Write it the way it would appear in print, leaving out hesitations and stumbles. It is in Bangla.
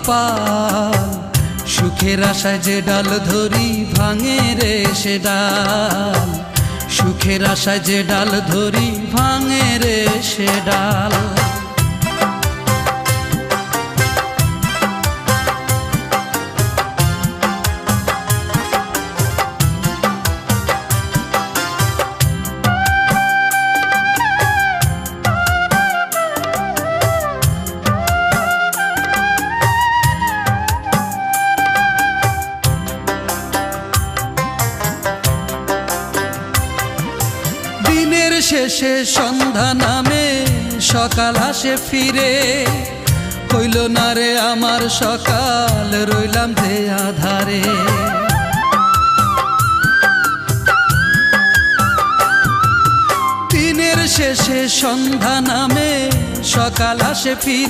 কপাল, সুখের আশায় যে ডাল ধরি ভাঙে রে সে ডাল, সুখের আশায় যে ডাল ধরি ভাঙে রে সে ডাল। দিনের শেষে সন্ধ্যা নামে সকাল আসে ফিরে, হইল না রে আমার সকাল, রইলাম যে আধারে। দিনের শেষে সন্ধ্যা নামে সকাল আসে ফিরে।